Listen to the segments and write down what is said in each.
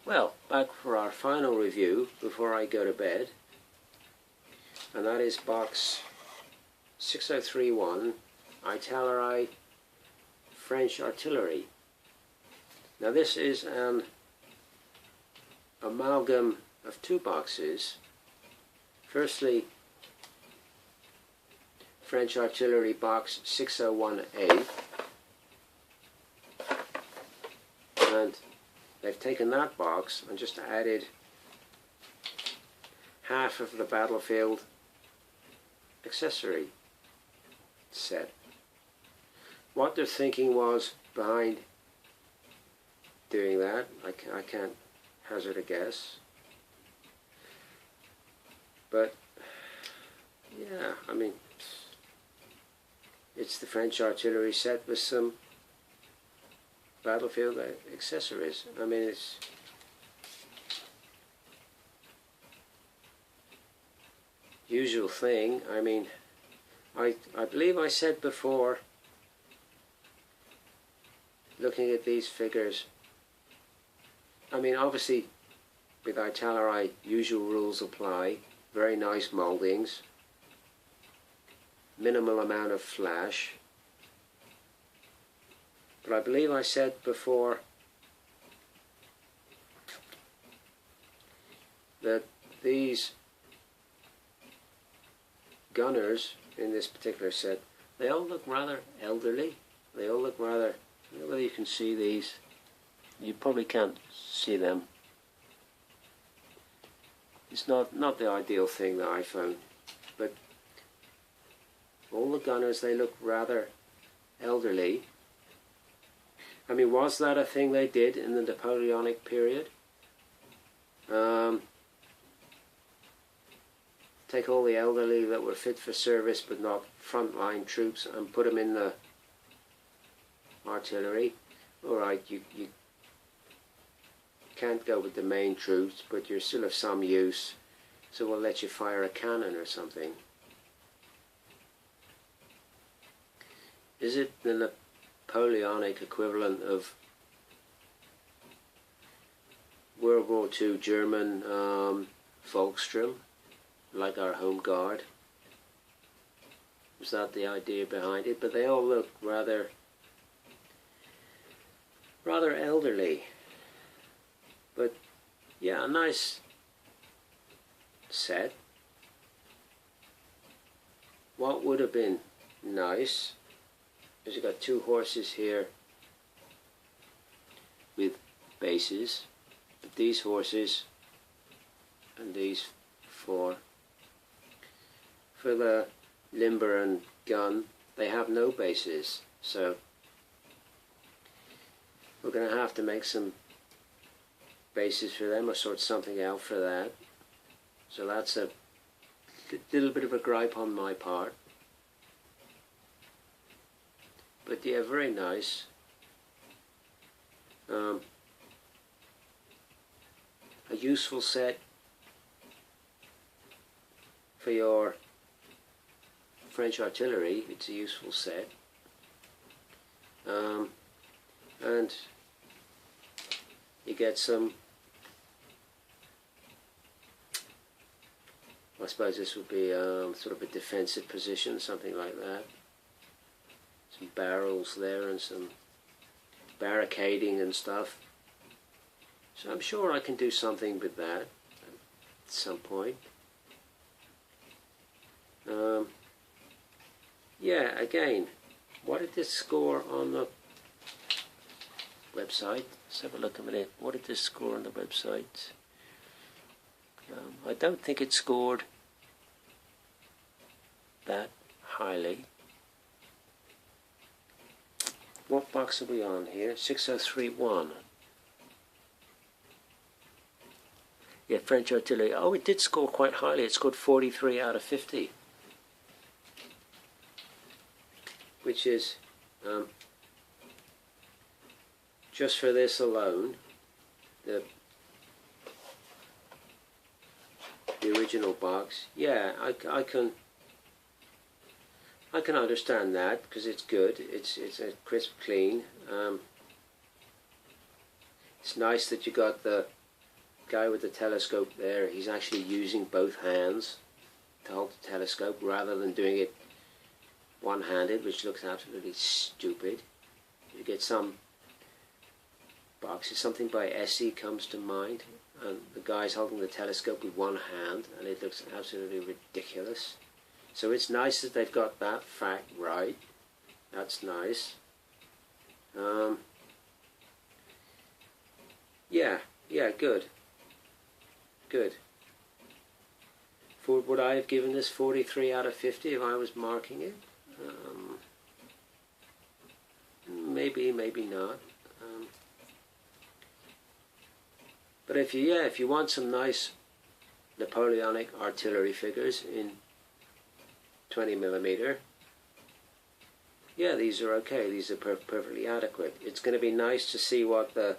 Well, back for our final review before I go to bed, and that is box 6031, Italeri French artillery. Now this is an amalgam of two boxes. Firstly, French artillery box 6018, and they've taken that box and just added half of the battlefield accessory set. What their thinking was behind doing that, I can't hazard a guess. But yeah, I mean, it's the French artillery set with some battlefield accessories. I mean, it's usual thing. I mean, I believe I said before, looking at these figures, I mean, obviously with Italeri usual rules apply. Very nice mouldings, minimal amount of flash. But I believe I said before that these gunners in this particular set, they all look rather elderly. They all look rather, I don't know whether you can see these. You probably can't see them. It's not the ideal thing that I found, but all the gunners, they look rather elderly. I mean, was that a thing they did in the Napoleonic period? Take all the elderly that were fit for service but not frontline troops and put them in the artillery. Alright, you can't go with the main troops, but you're still of some use, so we'll let you fire a cannon or something. Is it the Napoleonic equivalent of World War II German Volkssturm, like our Home Guard? Was that the idea behind it? But they all look rather elderly. But yeah, a nice set. What would have been nice is you've got two horses here with bases, but these horses and these four, for the limber and gun, they have no bases, so we're going to have to make some bases for them or sort something out for that. So that's a little bit of a gripe on my part. But yeah, very nice. A useful set for your French artillery. It's a useful set. And you get some, I suppose this would be sort of a defensive position, something like that. Some barrels there and some barricading and stuff. So I'm sure I can do something with that at some point. Yeah, again, what did this score on the website? Let's have a look a minute. What did this score on the website? I don't think it scored that highly. What box are we on here? 6031. Yeah, French artillery. Oh, it did score quite highly. It scored 43 out of 50. Which is, just for this alone, the original box, yeah, I can understand that because it's good. It's a crisp clean. It's nice that you got the guy with the telescope there, he's actually using both hands to hold the telescope rather than doing it one-handed, which looks absolutely stupid. You get some boxes, something by Essie comes to mind, and the guy's holding the telescope with one hand, and it looks absolutely ridiculous. So it's nice that they've got that fact right. That's nice. Yeah, good. Good. Would I have given this 43 out of 50 if I was marking it? Maybe, maybe not. But if you want some nice Napoleonic artillery figures in 20mm, yeah, these are okay. These are perfectly adequate. It's going to be nice to see what the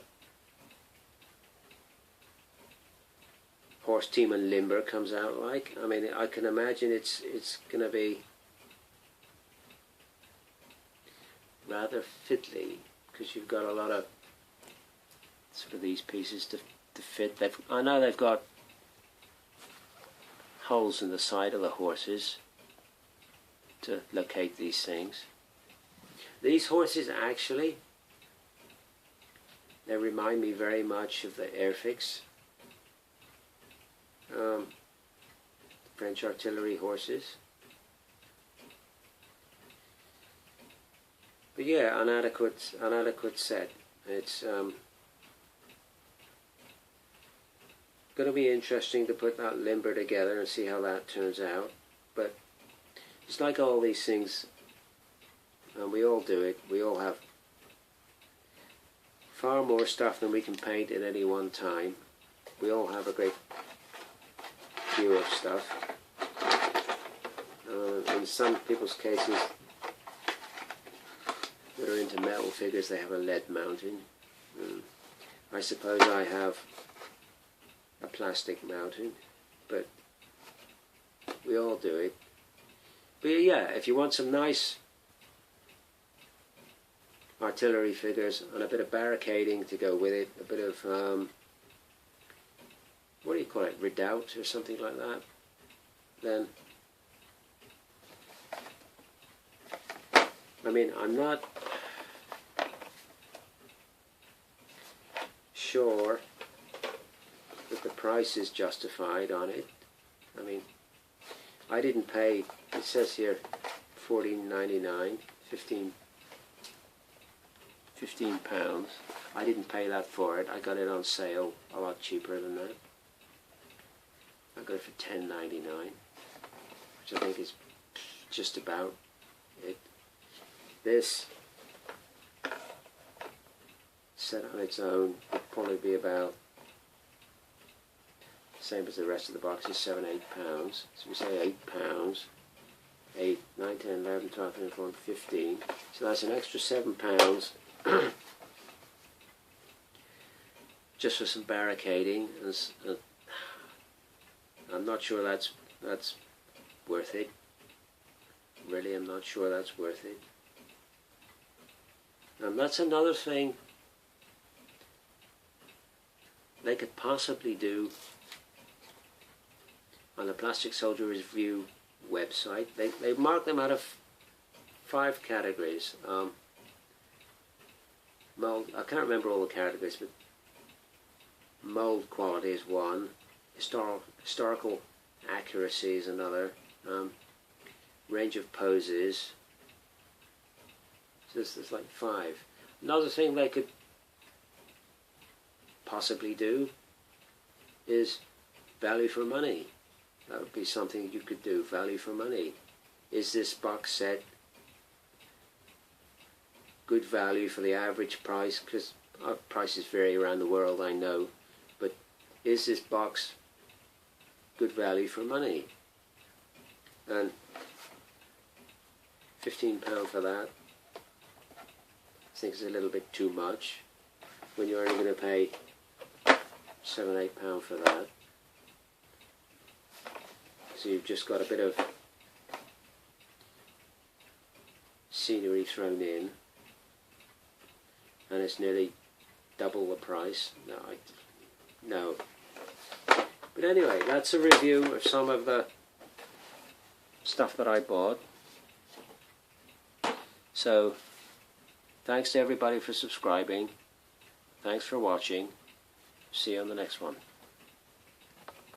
horse team and limber comes out like. I mean, I can imagine it's going to be rather fiddly, because you've got a lot of sort of these pieces to fit. I know they've got holes in the side of the horses to locate these things. These horses actually, they remind me very much of the Airfix French artillery horses. But yeah, an adequate set. It's going to be interesting to put that limber together and see how that turns out. But it's like all these things, and we all do it. We all have far more stuff than we can paint at any one time. We all have a great deal of stuff. In some people's cases that are into metal figures, they have a lead mounting. I suppose I have a plastic mounting, but we all do it. But yeah, if you want some nice artillery figures and a bit of barricading to go with it, a bit of what do you call it, redoubt or something like that, then I mean, I'm not sure that the price is justified on it. I mean, I didn't pay, it says here £14.99, 15 pounds. I didn't pay that for it. I got it on sale a lot cheaper than that. I got it for £10.99, which I think is just about it. This set on its own would probably be about the same as the rest of the box, is £7-8. So we say £8, 8, 9, 10, 11, 12, 13, 14, 15. So that's an extra £7 just for some barricading. And I'm not sure that's worth it. Really, I'm not sure that's worth it. And that's another thing they could possibly do on the Plastic Soldier Review website. They mark them out of 5 categories. Mold, I can't remember all the categories, but mold quality is one, historical accuracy is another, range of poses. So there's like 5. Another thing they could possibly do is value for money. That would be something you could do, value for money. Is this box set good value for the average price? Because prices vary around the world, I know, but is this box good value for money? And £15 for that, I think is a little bit too much when you're only going to pay £7-8 for that. So you've just got a bit of scenery thrown in, and it's nearly double the price. No, But anyway, that's a review of some of the stuff that I bought. So, thanks to everybody for subscribing. Thanks for watching. See you on the next one.